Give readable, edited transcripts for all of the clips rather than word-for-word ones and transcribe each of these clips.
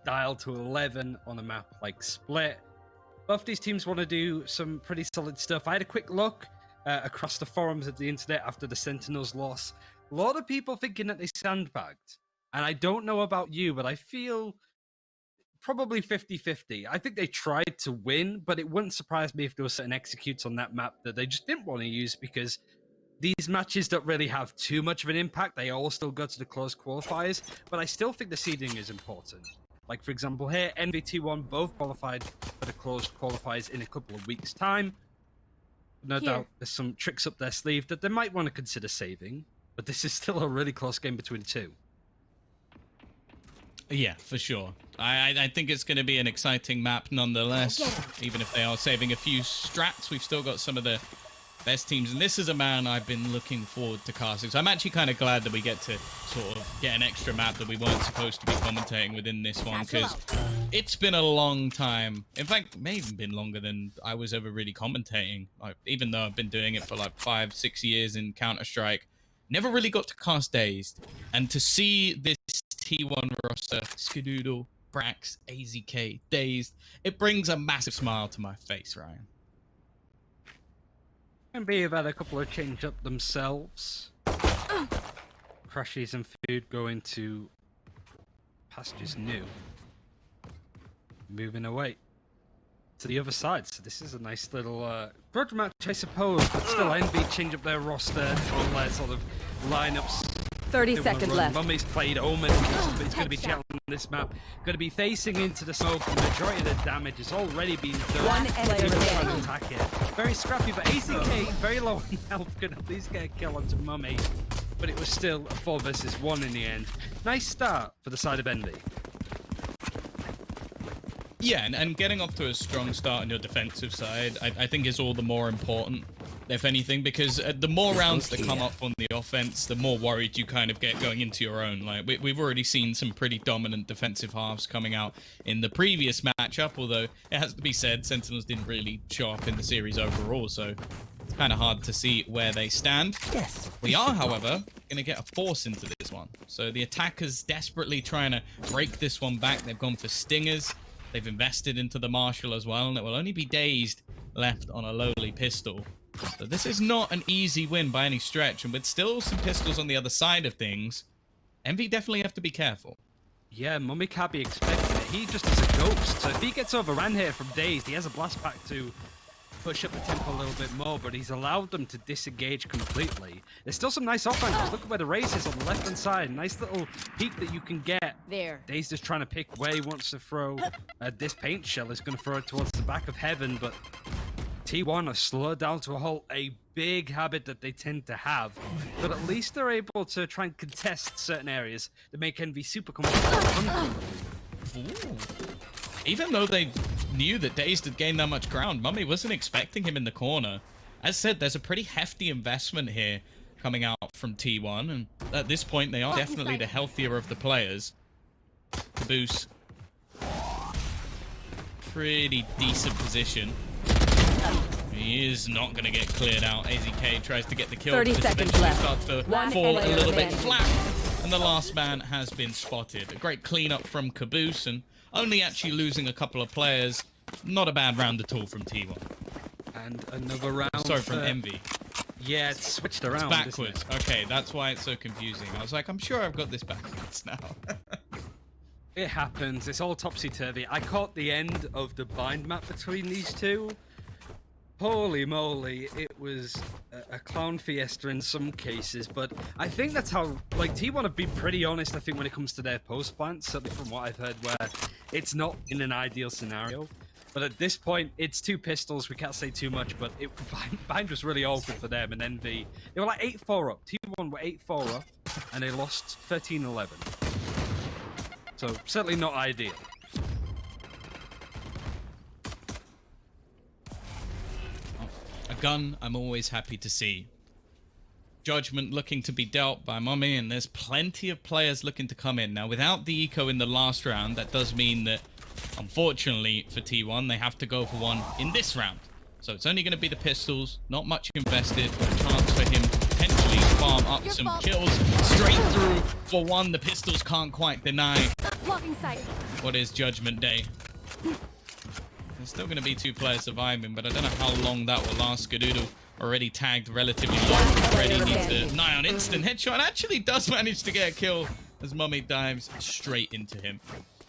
dial to 11 on a map like Split. Both these teams want to do some pretty solid stuff. I had a quick look across the forums of the internet after the Sentinels loss. A lot of people thinking that they sandbagged. And I don't know about you, but I feel probably 50-50. I think they tried to win, but it wouldn't surprise me if there were certain executes on that map that they just didn't want to use because these matches don't really have too much of an impact. They all still go to the closed qualifiers, but I still think the seeding is important. Like, for example, here, NVT1 both qualified for the closed qualifiers in a couple of weeks' time. No doubt there's some tricks up their sleeve that they might want to consider saving, but this is still a really close game between the two. Yeah, for sure. I think it's going to be an exciting map nonetheless. Even if they are saving a few strats, we've still got some of the best teams. And this is a man I've been looking forward to casting. So I'm actually kind of glad that we get to sort of get an extra map that we weren't supposed to be commentating within this one, because it's been a long time. In fact, it may even been longer than I was ever really commentating. Even though I've been doing it for like 5-6 years in Counter-Strike, never really got to cast DaZeD. And to see this T1 roster, Skadoodle, brax, AZK, DaZeD, it brings a massive smile to my face, Ryan. NB have had a couple of change up themselves. Crashies and food going to pastures new. Moving away to the other side. So this is a nice little grudge match, I suppose, but still NB change up their roster on their sort of lineups. 30 seconds left. mummAy's played Omen, but he's going to be challenging this map. Going to be facing into the smoke. The majority of the damage has already been done. One player trying to attack it. Very scrappy, but AZK, very low in health, could at least get a kill onto mummAy. But it was still a 4 versus 1 in the end. Nice start for the side of Envy. Yeah, and getting off to a strong start on your defensive side, I think is all the more important, if anything, because the more rounds that come up on the offense, the more worried you kind of get going into your own. Like, we've already seen some pretty dominant defensive halves coming out in the previous matchup, although it has to be said, Sentinels didn't really show up in the series overall, so it's kind of hard to see where they stand. Yes. We are, however, going to get a force into this one. So the attackers desperately trying to break this one back. They've gone for stingers. They've invested into the Marshal as well, and it will only be DaZeD left on a lowly pistol. So this is not an easy win by any stretch, and with still some pistols on the other side of things, Envy definitely have to be careful. Yeah, mummAy can't be expecting it. He just is a ghost, so if he gets overran here from DaZeD, he has a blast pack to push up the tempo a little bit more, but he's allowed them to disengage completely. There's still some nice offenses. Look at where the Raze is on the left-hand side. Nice little peek that you can get. There. DaZeD just trying to pick where he wants to throw. This paint shell is going to throw it towards the back of heaven, but T1 are slowed down to a halt, a big habit that they tend to have. But at least they're able to try and contest certain areas that make Envy super comfortable. Ooh. Even though they knew that DaZeD had gained that much ground, mummAy wasn't expecting him in the corner. As said, there's a pretty hefty investment here coming out from T1, and at this point, they are definitely the healthier of the players. kaboose. Pretty decent position. He is not going to get cleared out. AZK tries to get the kill. 30 seconds left. Starts to fall a little bit flat, and the last man has been spotted. A great cleanup from kaboose, and only actually losing a couple of players. Not a bad round at all from T1. And another round. Sorry, from Envy. Yeah, it's switched around. It's backwards. Okay, that's why it's so confusing. I was like, I'm sure I've got this backwards now. It happens. It's all topsy-turvy. I caught the end of the bind map between these two. Holy moly, it was a clown fiesta in some cases, but I think that's how, like, T1 have been pretty honest, I think, when it comes to their post plans, certainly from what I've heard, where it's not in an ideal scenario. But at this point, it's 2 pistols, we can't say too much, but bind was really awkward for them, and Envy, they were like 8-4 up. T1 were 8-4 up, and they lost 13-11. So, certainly not ideal. A gun I'm always happy to see. Judgment looking to be dealt by mummAy, and there's plenty of players looking to come in. Now, without the eco in the last round, that does mean that, unfortunately for T1, they have to go for one in this round. So it's only going to be the pistols, not much invested, but a chance for him to potentially farm up some kills straight through for one. The pistols can't quite deny Blocking sight. what is Judgment Day. There's still going to be 2 players surviving, but I don't know how long that will last. Skadoodle already tagged relatively low. Already needs a nigh on instant headshot, and actually does manage to get a kill as mummAy dives straight into him.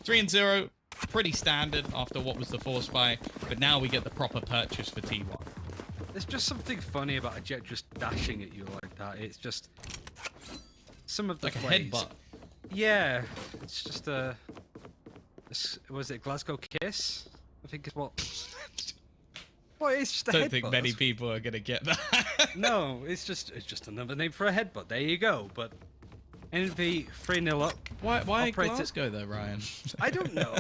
3-0, pretty standard after what was the force buy, but now we get the proper purchase for T1. There's just something funny about a Jett just dashing at you like that. It's just some of the Like plays. a headbutt. Yeah, it's just a. Was it Glasgow Kiss? I think it's what. Well, it's just a I don't headbutt. think many people are going to get that. No, it's just another name for a headbutt. There you go. But Envy 3-0 up. Why Operator- Glasgow though, Ryan? I don't know.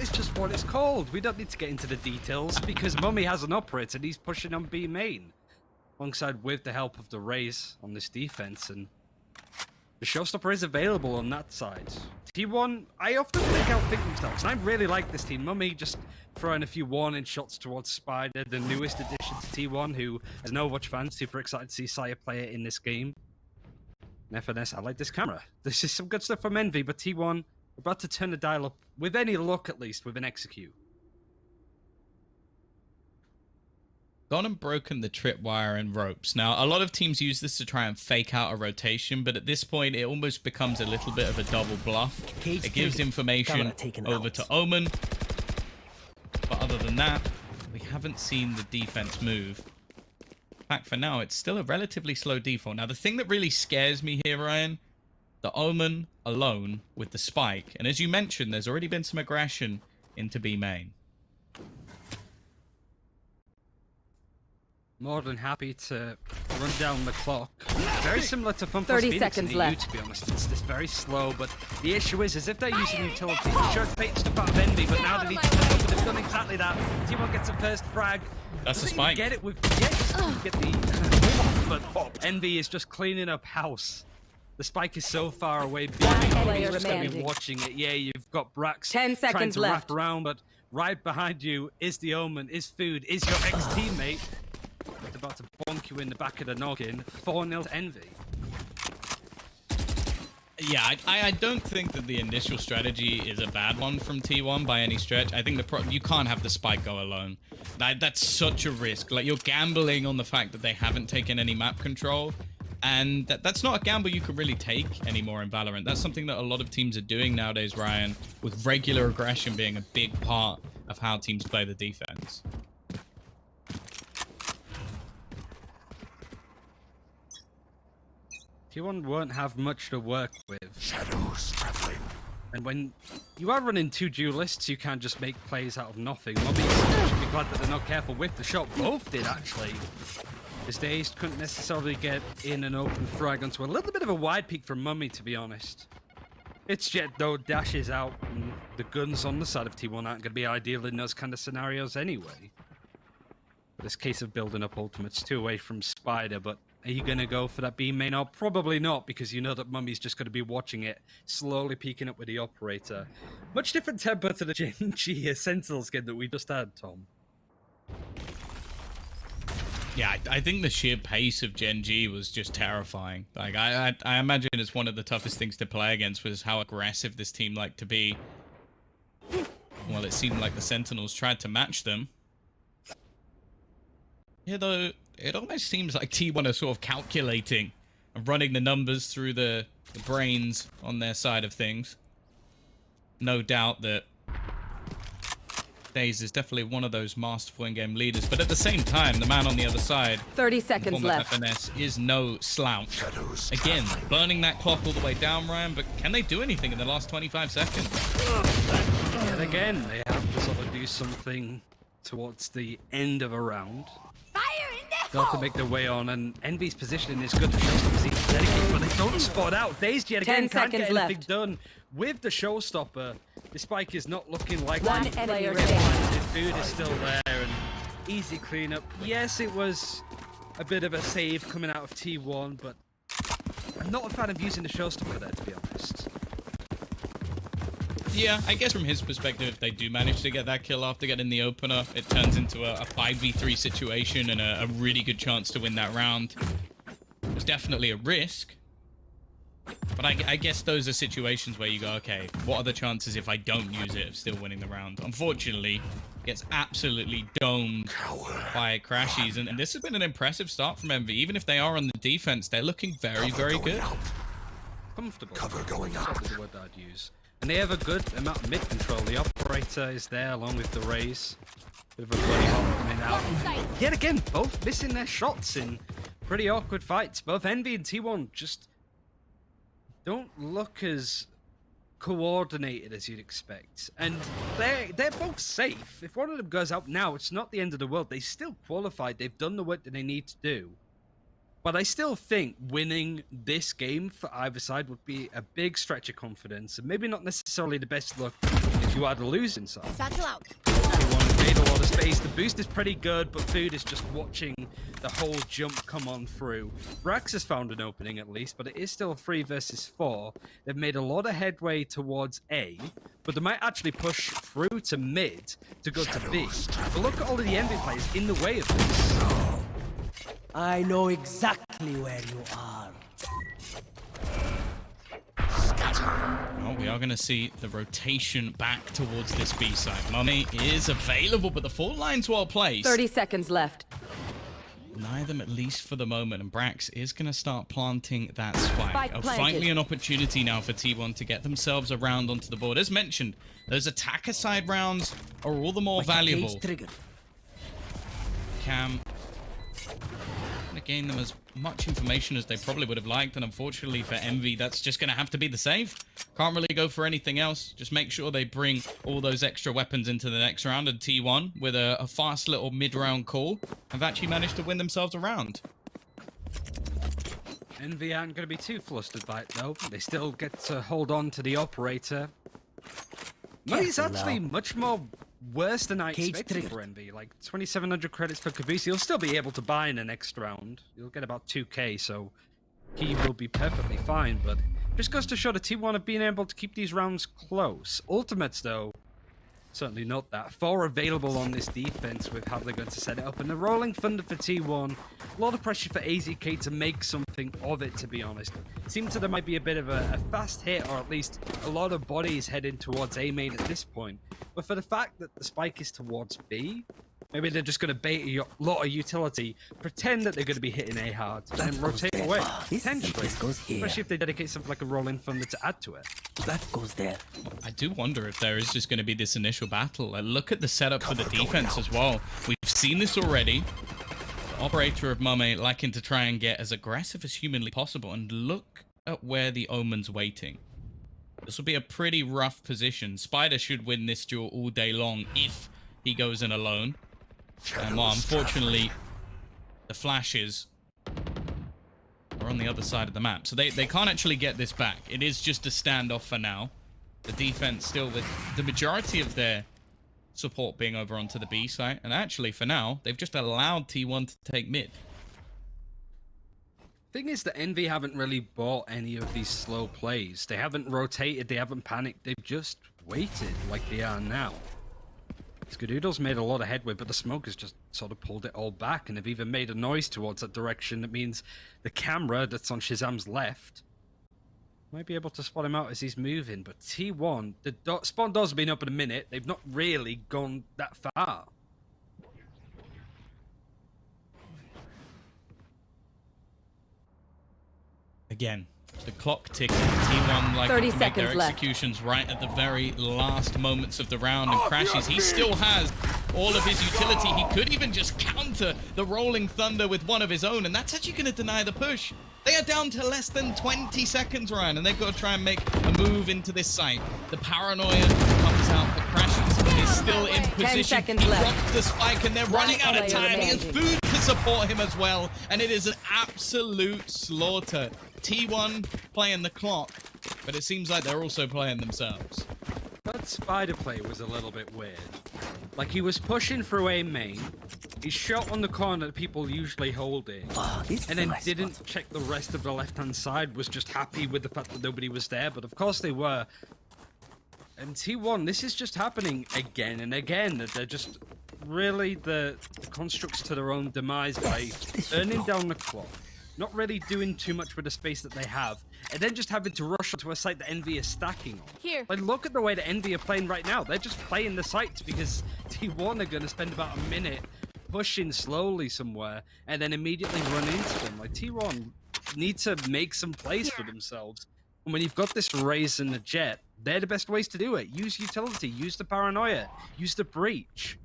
It's just what it's called. We don't need to get into the details because mummAy has an operator and he's pushing on B main, alongside with the help of the Raze on this defense, and the showstopper is available on that side. T1, I often outthink themselves, and I really like this team. mummAy just throwing a few warning shots towards Spyder, the newest addition to T1, who, as an Overwatch fan, super excited to see Cypher play it in this game. And FNS, I like this camera. This is some good stuff from Envy, but T1 about to turn the dial up, with any luck at least, with an execute. Gone and broken the tripwire and ropes. Now, a lot of teams use this to try and fake out a rotation, but at this point, it almost becomes a little bit of a double bluff. It gives information over to Omen, but other than that, we haven't seen the defense move. In fact, for now, it's still a relatively slow default. Now, the thing that really scares me here, Ryan, the Omen alone with the spike, and as you mentioned, there's already been some aggression into B main. More than happy to run down the clock. Very similar to Fun 30 Phoenix in seconds the EU, left. to be honest. It's just very slow, but the issue is if they're using utility, it sure takes stuff out of Envy, but now they need to turn up, and they've done exactly that. T1 gets a first frag. That's the Doesn't even spike. Get it with get the but Envy is just cleaning up house. The spike is so far away. player He's just going to be remaining. watching it. Yeah, you've got Brax 10 trying seconds to left. wrap around, but right behind you is the Omen, is Food, is your ex-teammate. It's about to bonk you in the back of the noggin. 4-0 to Envy. Yeah, I don't think that the initial strategy is a bad one from T1 by any stretch. I think you can't have the spike go alone. That's such a risk. Like, you're gambling on the fact that they haven't taken any map control, and that's not a gamble you can really take anymore in Valorant. That's something that a lot of teams are doing nowadays, Ryan, with regular aggression being a big part of how teams play the defense. T1 won't have much to work with. Shadows traveling. And when you are running 2 duelists, you can't just make plays out of nothing. mummAy should be glad that they're not careful with the shot. Both did, actually. As DaZeD couldn't necessarily get in an open frag onto a little bit of a wide peek from mummAy, to be honest. It's Jett, though, dashes out, and the guns on the side of T1 aren't going to be ideal in those kind of scenarios anyway. This case of building up ultimates 2 away from Spyder, but are you going to go for that B main? Or probably not, because you know that mummAy's just going to be watching it, slowly peeking up with the operator. Much different temper to the Gen.G Sentinel skin that we just had, Tom. Yeah, I think the sheer pace of Gen.G was just terrifying. Like, I imagine it's one of the toughest things to play against was how aggressive this team liked to be. Well, it seemed like the Sentinels tried to match them. Yeah, though, it almost seems like T1 are sort of calculating and running the numbers through the brains on their side of things. No doubt that DaZeD is definitely one of those masterful in-game leaders, but at the same time, the man on the other side, 30 seconds former left. FNS, is no slouch. Shadows Again, traveling. burning that clock all the way down, Ryan, but can they do anything in the last 25 seconds? Yet again, they have to sort of do something towards the end of a round. They'll have to make their way on, and Envy's positioning is good. The showstopper's even dedicated, but they don't spot out. DaZeD yet 10 again can't get seconds anything left. done with the showstopper. The spike is not looking like One it. player The standing. food is still there, and easy cleanup. Yes, it was a bit of a save coming out of T1, but I'm not a fan of using the showstopper there, to be honest. Yeah, I guess from his perspective, if they do manage to get that kill after getting the opener, it turns into a 5v3 situation and a really good chance to win that round. It was definitely a risk, But I guess those are situations where you go, okay, what are the chances if I don't use it of still winning the round? Unfortunately, gets absolutely domed by crashies. And this has been an impressive start from Envy. Even if they are on the defense, they're looking very, very good. Comfortable. Cover going out. That's the word I'd use. And they have a good amount of mid control. The operator is there along with the Raze. Bit of a bloody hop coming out. Yet again, both missing their shots in pretty awkward fights. Both Envy and T1 just don't look as coordinated as you'd expect. And they're both safe. If one of them goes out now, it's not the end of the world. They still qualified. They've done the work that they need to do. But I still think winning this game for either side would be a big stretch of confidence, and maybe not necessarily the best luck if you are the losing side. Satchel out. Everyone made a lot of space. The boost is pretty good, but Food is just watching the whole jump come on through. Brax has found an opening at least, but it is still 3 versus 4. They've made a lot of headway towards A, but they might actually push through to mid to go to B. But look at all of the Envy players in the way of this. I know exactly where you are. Well, we are going to see the rotation back towards this B side. mummAy is available, but the fault line's well placed. 30 seconds left. Deny them at least for the moment, and Brax is going to start planting that spike. Spike Finally an opportunity now for T1 to get themselves around onto the board. As mentioned, those attacker side rounds are all the more valuable. Cam to gain them as much information as they probably would have liked, and unfortunately for Envy, that's just going to have to be the save. Can't really go for anything else. Just make sure they bring all those extra weapons into the next round, and T1, with a fast little mid-round call, have actually managed to win themselves a round. Envy aren't going to be too flustered by it though. They still get to hold on to the operator. Money's actually much more worse than I expected for Envy. Like 2,700 credits for kaboose. He'll still be able to buy in the next round. He'll get about 2k, so he will be perfectly fine. But just goes to show the T1 have been able to keep these rounds close. Ultimates, though, certainly not that. 4 available on this defense with how they're going to set it up. And the rolling thunder for T1. A lot of pressure for AZK to make something of it, to be honest. It seems that there might be a bit of a fast hit, or at least a lot of bodies heading towards A main at this point. But for the fact that the spike is towards B, maybe they're just going to bait a lot of utility, pretend that they're going to be hitting A hard, then rotate away, potentially. Especially if they dedicate something like a rolling thunder to add to it. That goes there. I do wonder if there is just going to be this initial battle. Look at the setup for the defense as well. We've seen this already. The operator of mummAy liking to try and get as aggressive as humanly possible, and look at where the Omen's waiting. This will be a pretty rough position. Spyder should win this duel all day long if he goes in alone. And well, unfortunately, the flashes are on the other side of the map. So they can't actually get this back. It is just a standoff for now. The defense still with the majority of their support being over onto the B site. And actually, for now, they've just allowed T1 to take mid. Thing is that Envy haven't really bought any of these slow plays. They haven't rotated, they haven't panicked, they've just waited like they are now. Skadoodle's made a lot of headway, but the smoke has just sort of pulled it all back, and they've even made a noise towards that direction. That means the camera that's on Shazam's left might be able to spot him out as he's moving, but T1, the spawn doors have been up in a minute, they've not really gone that far. Again, the clock ticking. T1 like 30 to make their seconds left. executions right at the very last moments of the round, and crashes. He still has all of his utility. He could even just counter the rolling thunder with one of his own, and that's actually going to deny the push. They are down to less than 20 seconds, Ryan, and they've got to try and make a move into this site. The paranoia comes out, but crashes is still in position. 10 seconds he left. drops the spike, and they're running out of time. He has food to support him as well, and it is an absolute slaughter. T1 playing the clock, but it seems like they're also playing themselves. That Spyder play was a little bit weird. Like, he was pushing through A main, he shot on the corner that people usually hold it, and then didn't check the rest of the left-hand side, was just happy with the fact that nobody was there, but of course they were. And T1, this is just happening again and again, that they're just really the constructs to their own demise by burning down the clock, not really doing too much with the space that they have, and then just having to rush onto a site that Envy is stacking on. Here. Like, look at the way that Envy are playing right now. They're just playing the sites because T1 are going to spend about a minute pushing slowly somewhere and then immediately run into them. Like, T1 need to make some plays for themselves. And when you've got this Raze and the Jett, they're the best ways to do it. Use utility, use the paranoia, use the breach.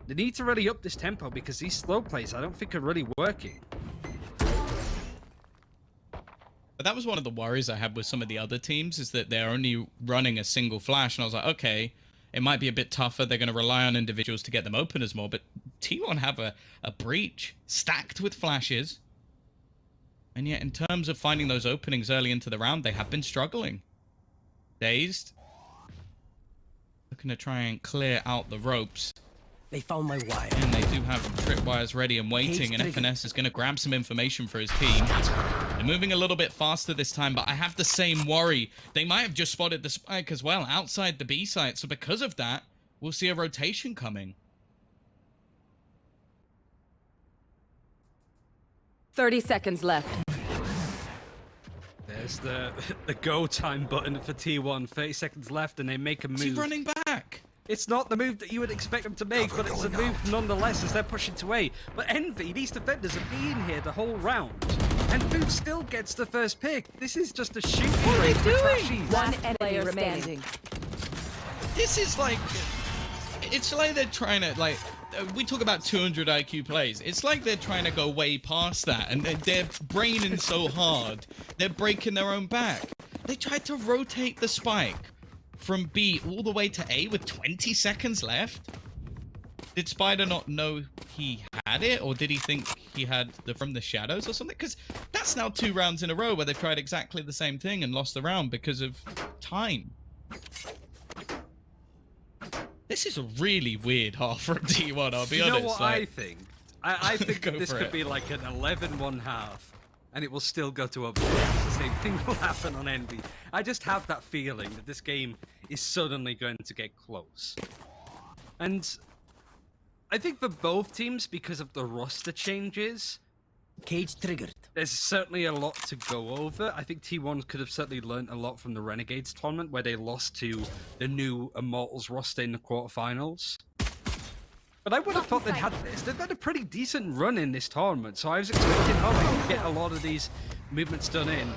They need to really up this tempo because these slow plays I don't think are really working. But that was one of the worries I had with some of the other teams, is that they're only running a single flash, and I was like, okay, it might be a bit tougher. They're going to rely on individuals to get them openers more, but T1 have a breach stacked with flashes. And yet, in terms of finding those openings early into the round, they have been struggling. DaZeD looking to try and clear out the ropes. They found my wire. And they do have tripwires ready and waiting, and FNS is going to grab some information for his team. They're moving a little bit faster this time, but I have the same worry. They might have just spotted the spike as well outside the B site, so because of that, we'll see a rotation coming. 30 seconds left. There's the go time button for T1. 30 seconds left, and they make a move. Is he running back? It's not the move that you would expect them to make, but it's a move nonetheless as they're pushing to A. But Envy, these defenders are being here the whole round. And Food still gets the first pick. This is just a shooting range for crashies. One enemy remaining. This is like... It's like they're trying to, like... We talk about 200 IQ plays. It's like they're trying to go way past that, and they're braining so hard, they're breaking their own back. They tried to rotate the spike from B all the way to A with 20 seconds left. Did Spyder not know he had it, or did he think he had from the shadows or something? Because that's now 2 rounds in a row where they've tried exactly the same thing and lost the round because of time. This is a really weird half from T1, I'll be honest. You know what I think? I think that this could it. be like an 11-1 half, and it will still go to overtime. The same thing will happen on Envy. I just have that feeling that this game is suddenly going to get close. And I think for both teams, because of the roster changes, Cage triggered. there's certainly a lot to go over. I think T1 could have certainly learned a lot from the Renegades tournament, where they lost to the new Immortals roster in the quarterfinals. But I would have thought they'd had this. They've had a pretty decent run in this tournament, so I was expecting, oh, they could get a lot of these movements done in.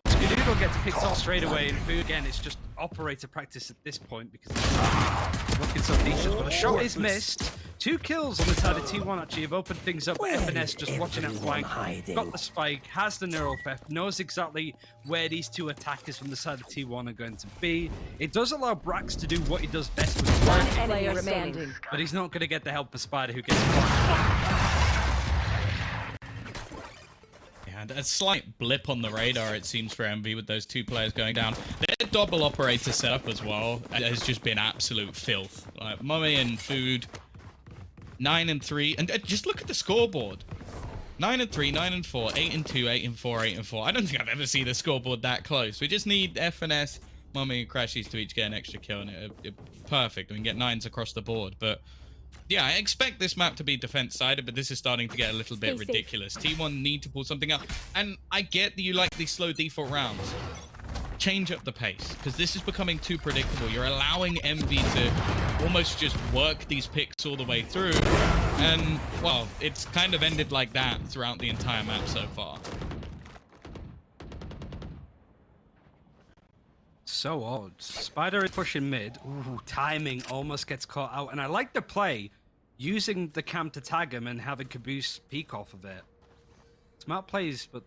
Skadoodle gets picked off straight away, and Food, again, it's just operator practice at this point because it's looking so decent. But a shot is missed. 2 kills on the side of T1 actually have opened things up. FNS just watching out flank. Got the spike, has the neural theft, knows exactly where these 2 attackers from the side of T1 are going to be. It does allow Brax to do what he does best with his One work, enemy remaining. but he's not going to get the help of Spyder, who gets blocked. And a slight blip on the radar, it seems, for MV with those 2 players going down. Their double operator setup as well has just been absolute filth. Like, mummAy and Food, 9 and 3, and just look at the scoreboard. 9 and 3, 9 and 4, 8 and 2, 8 and 4, 8 and 4. I don't think I've ever seen a scoreboard that close. We just need FNS, mummAy, and crashies to each get an extra kill, and perfect. We can get 9s across the board, but yeah, I expect this map to be defense-sided, but this is starting to get a little bit ridiculous. T1 need to pull something up, and I get that you like these slow default rounds. Change up the pace, because this is becoming too predictable. You're allowing MV to almost just work these picks all the way through, and, well, it's kind of ended like that throughout the entire map so far. So odd. Spyder is pushing mid. Ooh, timing almost gets caught out. And I like the play, using the cam to tag him and having Caboose peek off of it. Smart plays, but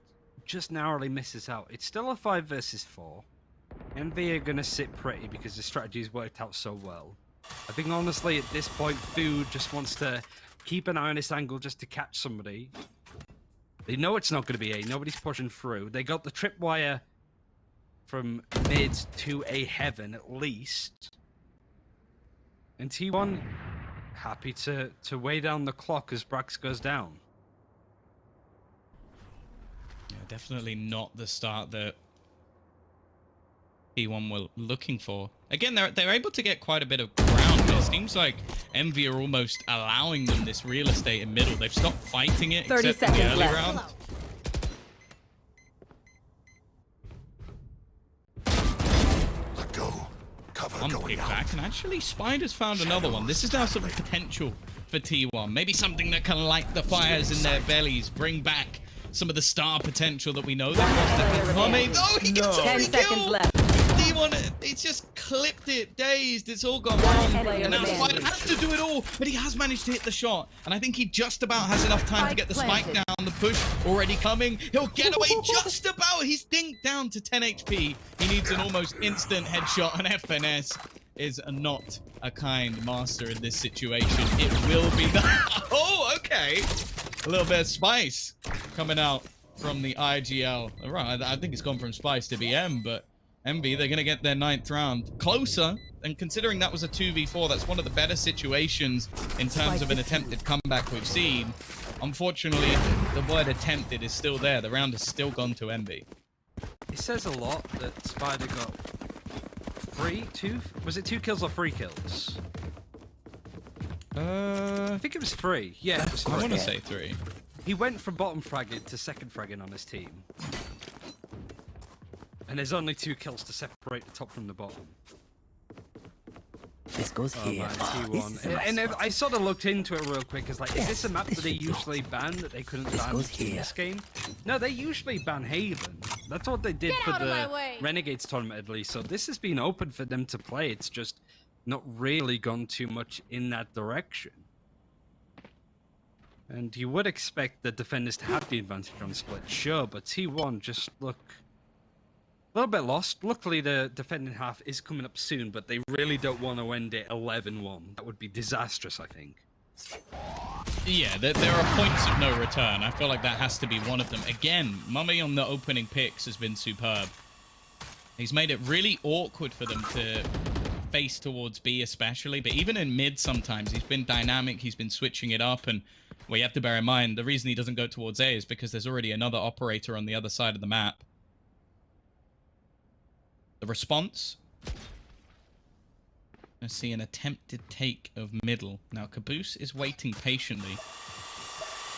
just narrowly misses out. It's still a 5 versus 4. MV are going to sit pretty because the strategy's worked out so well. I think, honestly, at this point, Food just wants to keep an eye on this angle just to catch somebody. They know it's not going to be A. Nobody's pushing through. They got the tripwire from mid to A heaven at least. And T1 happy to weigh down the clock as Brax goes down. Yeah, definitely not the start that T1 were looking for. Again, they're able to get quite a bit of ground, but it seems like MV are almost allowing them this real estate in middle. They've stopped fighting it 30 except in the seconds early left. round. one pick back, and actually Spyder's found another one. This is now some potential for T1. Maybe something that can light the fires in their bellies, bring back some of the star potential that we know. mummAy, no, he gets a 10 free seconds kill. left. T1, it's just clipped it, DaZeD. It's all gone wrong. And now remaining. Spyder has to do it all, but he has managed to hit the shot. And I think he just about has enough time to get the spike down. The push already coming. He'll get away just about. He's dinked down to 10 HP. He needs an almost instant headshot, and FNS is not a kind master in this situation. It will be that. Oh, okay. A little bit of spice coming out from the IGL. All right, I think it's gone from spice to BM, but Envy, they're going to get their 9th round closer. And considering that was a 2v4, that's one of the better situations in terms of an attempted comeback we've seen. Unfortunately, the word attempted is still there. The round has still gone to Envy. It says a lot that Spyder got was it 2 kills or 3 kills? I think it was 3. Yeah, it was 3. I want to say 3. He went from bottom fragging to second fragging on his team. And there's only 2 kills to separate the top from the bottom. This goes here. Man, This T1. is my And spot. I sort of looked into it real quick. Is like, is this a map this that they should go. usually ban that they couldn't ban goes in here. this game? No, they usually ban Haven. That's what they did for out of my the way. Renegades tournament at least. So this has been open for them to play. It's just not really gone too much in that direction. And you would expect the defenders to have the advantage on split, sure, but T1 just look a little bit lost. Luckily, the defending half is coming up soon, but they really don't want to end it 11-1. That would be disastrous, I think. Yeah, there are points of no return. I feel like that has to be one of them. Again, mummAy on the opening picks has been superb. He's made it really awkward for them to face towards B especially, but even in mid sometimes, he's been dynamic, he's been switching it up, and well, you have to bear in mind, the reason he doesn't go towards A is because there's already another operator on the other side of the map. The response. I see an attempted take of middle. Now, Caboose is waiting patiently.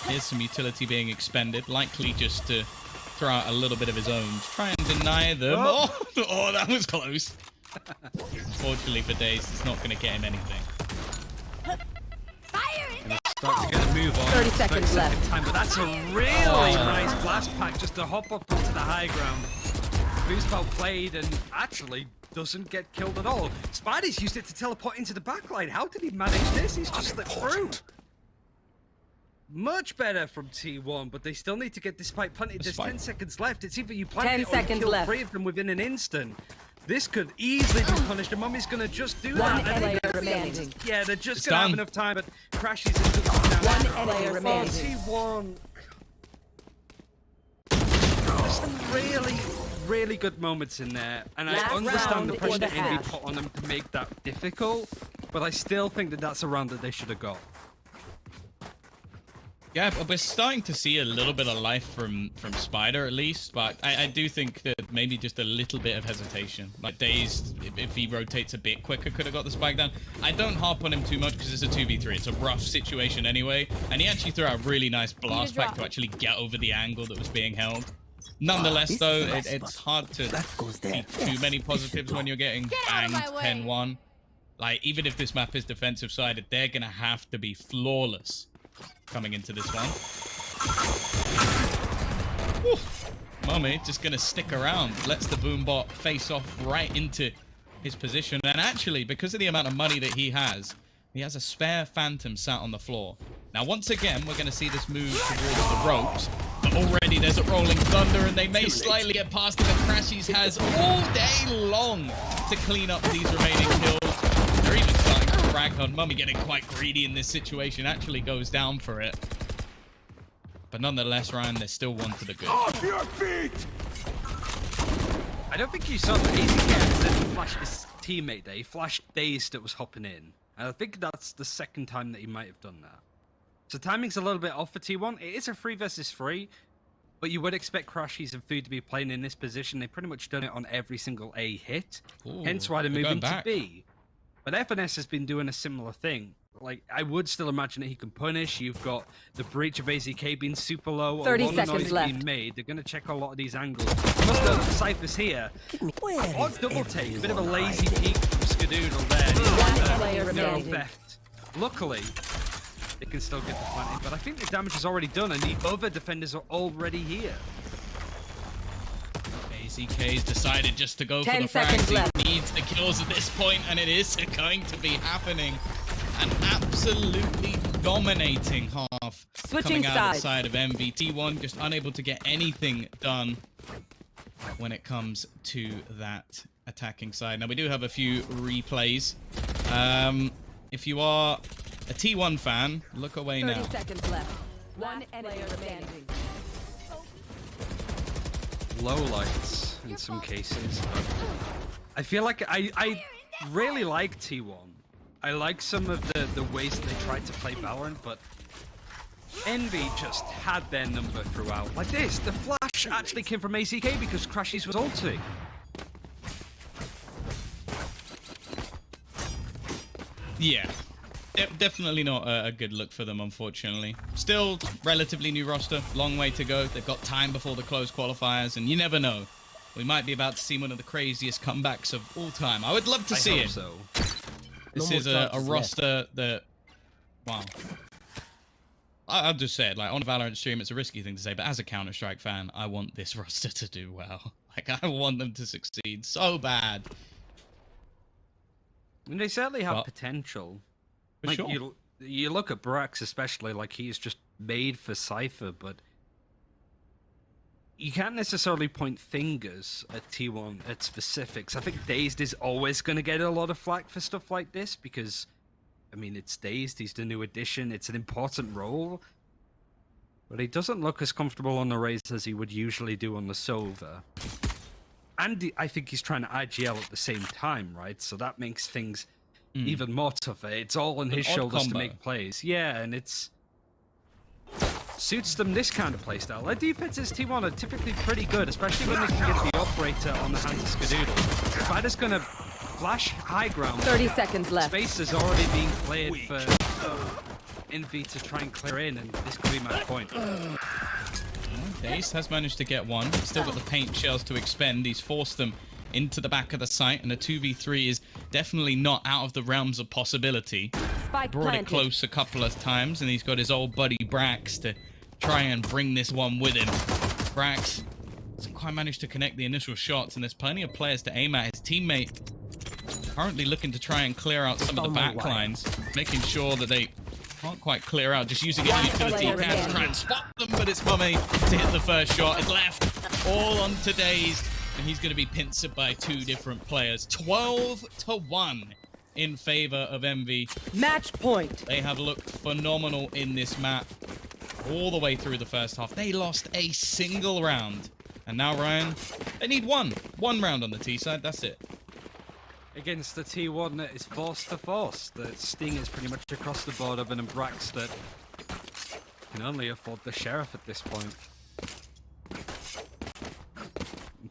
Here's some utility being expended, likely just to throw out a little bit of his own to try and deny them. Oh, oh that was close. Unfortunately for DaZeD, it's not going to get him anything. Start to get a move on. 30 seconds left. Time, but that's a really nice blast pack just to hop up onto the high ground. Boost well played and actually doesn't get killed at all. Spyder's used it to teleport into the backline. How did he manage this? He's just slipped through. Much better from T1, but they still need to get this spike punted. There's 10 seconds left. It's either you plant 10 it or you seconds kill left. 3 of them within an instant. This could easily be punished, and mummAy's gonna just do that. One player remaining. Yeah, they're just It's gonna have done. enough time, but crashies into the now. One player remaining. T1. There's some really good moments in there, and Last I understand round the in pressure the that Envy half. put on them to make that difficult, but I still think that that's a round that they should have got. Yeah, but we're starting to see a little bit of life from Spyder at least, but I do think that maybe just a little bit of hesitation. Like DaZeD, if he rotates a bit quicker, could have got the spike down. I don't harp on him too much because it's a 2v3. It's a rough situation anyway, and he actually threw out a really nice blast pack to actually get over the angle that was being held. Nonetheless, This though, is my it's spot. hard to That goes there. see too many positives when you're getting out of banged my way. 10-1. Like, even if this map is defensive sided, they're going to have to be flawless coming into this one. mummAy just going to stick around, lets the boombot face off right into his position. And actually, because of the amount of money that he has a spare Phantom sat on the floor. Now, once again, we're going to see this move towards the ropes. But already there's a Rolling Thunder, and they may slightly get past it. But crashies has all day long to clean up these remaining kills. They're even starting to frag on. mummAy getting quite greedy in this situation. Actually goes down for it. But nonetheless, Ryan, there's still one to the good. Off your feet! I don't think you saw that AZK didn't flash his teammate there. He flashed DaZeD that was hopping in. And I think that's the second time that he might have done that. So timing's a little bit off for T1. It is a 3 versus 3, but you would expect crashies and food to be playing in this position. They've pretty much done it on every single A hit. Ooh, Hence why they're they're going moving to back. B. But FNS has been doing a similar thing. Like, I would still imagine that he can punish. You've got the breach of AZK being super low. 30 a lot seconds of noise left. being made. They're going to check a lot of these angles. Plus, the Cypher's here. Odd double take. A bit of a lazy peek from Skadoodle there. Player No remaining. theft. Luckily, they can still get the planting. But I think the damage is already done, and the other defenders are already here. AZK's decided just to go for 10 the seconds frags. left. He needs the kills at this point, and it is going to be happening. An absolutely dominating half Switching coming out of the sides. side of MV. T1 just unable to get anything done when it comes to that attacking side. Now, we do have a few replays. If you are a T1 fan, look away 30 now. seconds left. One enemy remaining. Low lights in some cases. I feel like I really like T1. I like some of the ways that they tried to play Valorant, but Envy just had their number throughout. Like this, the flash actually came from AZK because crashies was ulting. Yeah, definitely not a good look for them, unfortunately. Still, relatively new roster, long way to go. They've got time before the close qualifiers, and you never know. We might be about to see one of the craziest comebacks of all time. I would love to see it. So. This is a roster that, wow. I'll just say it, like, on a Valorant stream, it's a risky thing to say, but as a Counter-Strike fan, I want this roster to do well. Like, I want them to succeed so bad. I mean, they certainly have Well, potential. for Like, sure. you look at Brax especially, like he's just made for Cypher, but you can't necessarily point fingers at T1 at specifics. I think DaZeD is always going to get a lot of flack for stuff like this because, I mean, it's DaZeD, he's the new addition, it's an important role, but he doesn't look as comfortable on the Raze as he would usually do on the Sova. And I think he's trying to IGL at the same time, right? So that makes things even more tougher. It's all on his odd shoulders to combo. make plays. Yeah, and it's suits them this kind of playstyle. Their defenses T1 are typically pretty good, especially when they can get the operator on the hands of Skadoodle. Spyder's gonna flash high ground. 30 seconds left. Space is already being cleared for Envy to try and clear in, and this could be my point. DaZeD has managed to get one. He's still got the paint shells to expend. He's forced them into the back of the site, and a 2v3 is definitely not out of the realms of possibility. Spike Brought it planted. close a couple of times, and he's got his old buddy Brax to try and bring this one with him. Brax hasn't quite managed to connect the initial shots, and there's plenty of players to aim at. His teammate currently looking to try and clear out some of the back lines, making sure that they can't quite clear out, just using a utility cam to try and spot them, but it's mummAy to hit the first shot. It's left all on to DaZeD, and he's going to be pincered by two different players. 12-1 in favor of Envy. Match point. They have looked phenomenal in this map all the way through the first half. They lost a single round, and now, Ryan, they need one round on the T side. That's it. Against the T1 that is force to force. The Sting is pretty much across the board of an Brax that can only afford the Sheriff at this point.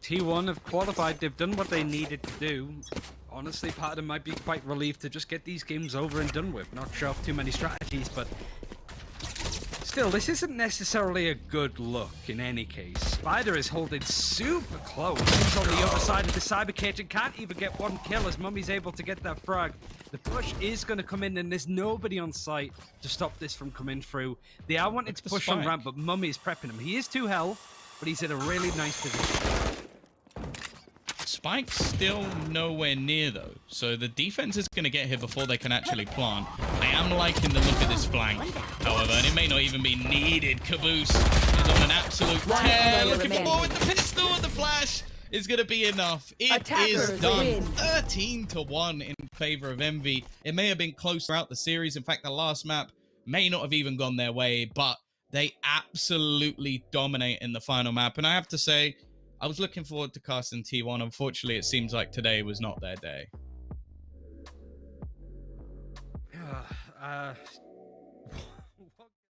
T1 have qualified, they've done what they needed to do. Honestly, part of them might be quite relieved to just get these games over and done with, not show off too many strategies, but still, this isn't necessarily a good look in any case. Spyder is holding super close. He's on the other side of the cyber cage and can't even get one kill as mummAy's able to get that frag. The push is going to come in, and there's nobody on site to stop this from coming through. They are wanting to push on ramp, but mummAy is prepping him. He is 2 health, but he's in a really nice position. Spike's still nowhere near, though, so the defense is going to get here before they can actually plant. I am liking the look of this flank, however, and it may not even be needed. Kaboose is on an absolute tear, looking forward. The pistol and the flash is going to be enough. It is done. 13-1 in favor of Envy. It may have been close throughout the series. In fact, the last map may not have even gone their way, but they absolutely dominate in the final map. And I have to say, I was looking forward to casting T1. Unfortunately, it seems like today was not their day.